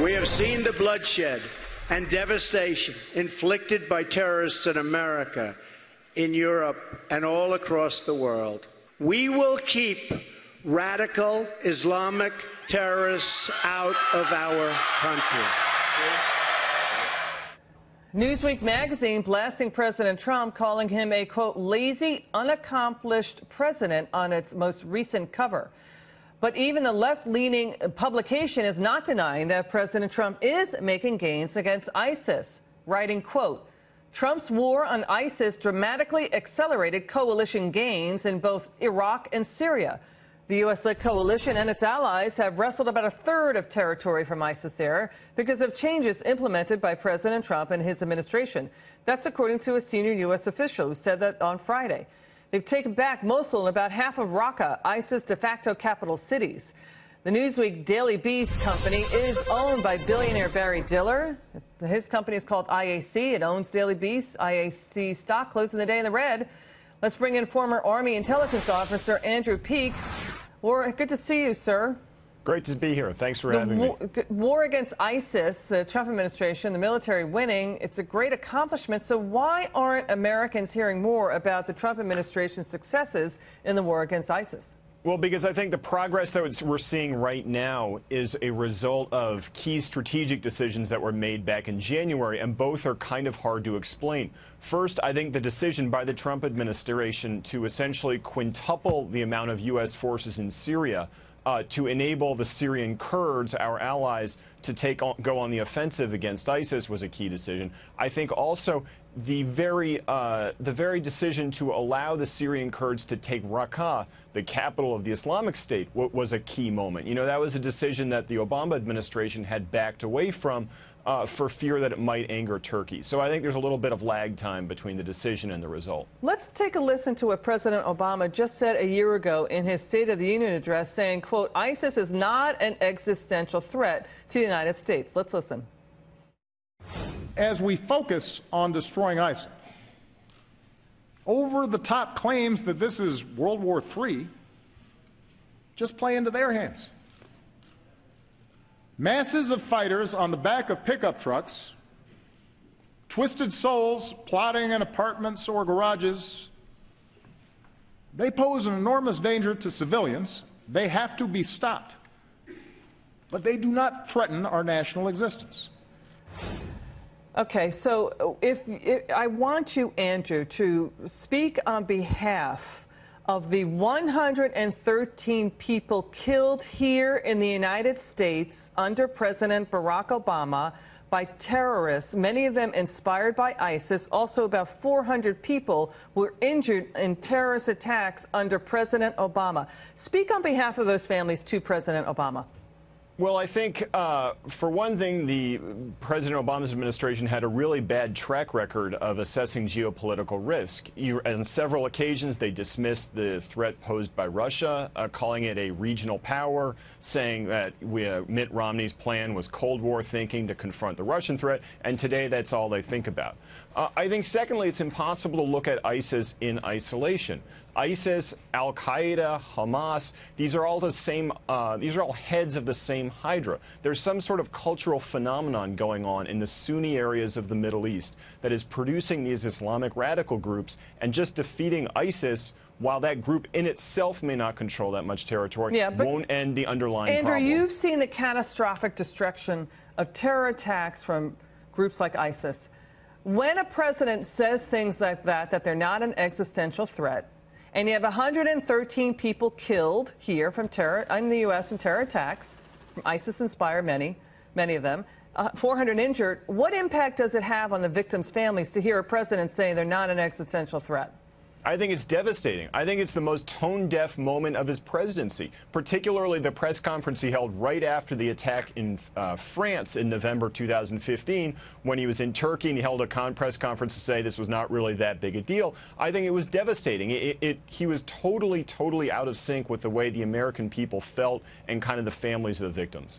We have seen the bloodshed and devastation inflicted by terrorists in America, in Europe, and all across the world. We will keep radical Islamic terrorists out of our country. Newsweek magazine blasting President Trump, calling him a, quote, lazy, unaccomplished president on its most recent cover. But even the left-leaning publication is not denying that President Trump is making gains against ISIS, writing, quote, Trump's war on ISIS dramatically accelerated coalition gains in both Iraq and Syria. The U.S.-led coalition and its allies have wrestled about a third of territory from ISIS there because of changes implemented by President Trump and his administration. That's according to a senior U.S. official who said that on Friday. They've taken back Mosul and about half of Raqqa, ISIS de facto capital cities. The Newsweek Daily Beast company is owned by billionaire Barry Diller. His company is called IAC. It owns Daily Beast. IAC stock closing the day in the red. Let's bring in former Army intelligence officer Andrew Peek. Good to see you, sir. Great to be here. Thanks for having me. War against ISIS, the Trump administration, the military winning, it's a great accomplishment. So why aren't Americans hearing more about the Trump administration's successes in the war against ISIS? Well, because I think the progress that we're seeing right now is a result of key strategic decisions that were made back in January, and both are kind of hard to explain. First, I think the decision by the Trump administration to essentially quintuple the amount of U.S. forces in Syria to enable the Syrian Kurds, our allies, to go on the offensive against ISIS was a key decision. I think also the very decision to allow the Syrian Kurds to take Raqqa, the capital of the Islamic State, was a key moment. You know, that was a decision that the Obama administration had backed away from for fear that it might anger Turkey. So I think there's a little bit of lag time between the decision and the result. Let's take a listen to what President Obama just said a year ago in his State of the Union address, saying, quote, ISIS is not an existential threat to the United States. Let's listen. As we focus on destroying ISIL, over-the-top claims that this is World War III just play into their hands. Masses of fighters on the back of pickup trucks, twisted souls plotting in apartments or garages, they pose an enormous danger to civilians. They have to be stopped. But they do not threaten our national existence. Okay, so I want you, Andrew, to speak on behalf of the 113 people killed here in the United States under President Barack Obama by terrorists, many of them inspired by ISIS. Also, about 400 people were injured in terrorist attacks under President Obama. Speak on behalf of those families to President Obama. Well, I think, for one thing, President Obama's administration had a really bad track record of assessing geopolitical risk. On several occasions, they dismissed the threat posed by Russia, calling it a regional power, saying that Mitt Romney's plan was Cold War thinking to confront the Russian threat, and today that's all they think about. I think, secondly, it's impossible to look at ISIS in isolation. ISIS, Al-Qaeda, Hamas, these are all the same, these are all heads of the same hydra. There's some sort of cultural phenomenon going on in the Sunni areas of the Middle East that is producing these Islamic radical groups, and just defeating ISIS, while that group in itself may not control that much territory, won't end the underlying problem. Andrew, you've seen the catastrophic destruction of terror attacks from groups like ISIS. When a president says things like that they're not an existential threat, and you have 113 people killed here from terror in the U.S. in terror attacks, from ISIS-inspired, many of them, 400 injured, what impact does it have on the victims' families to hear a president saying they're not an existential threat? I think it's devastating. I think it's the most tone-deaf moment of his presidency, particularly the press conference he held right after the attack in France in November 2015, when he was in Turkey and he held a press conference to say this was not really that big a deal. I think it was devastating. He was totally out of sync with the way the American people felt and kind of the families of the victims.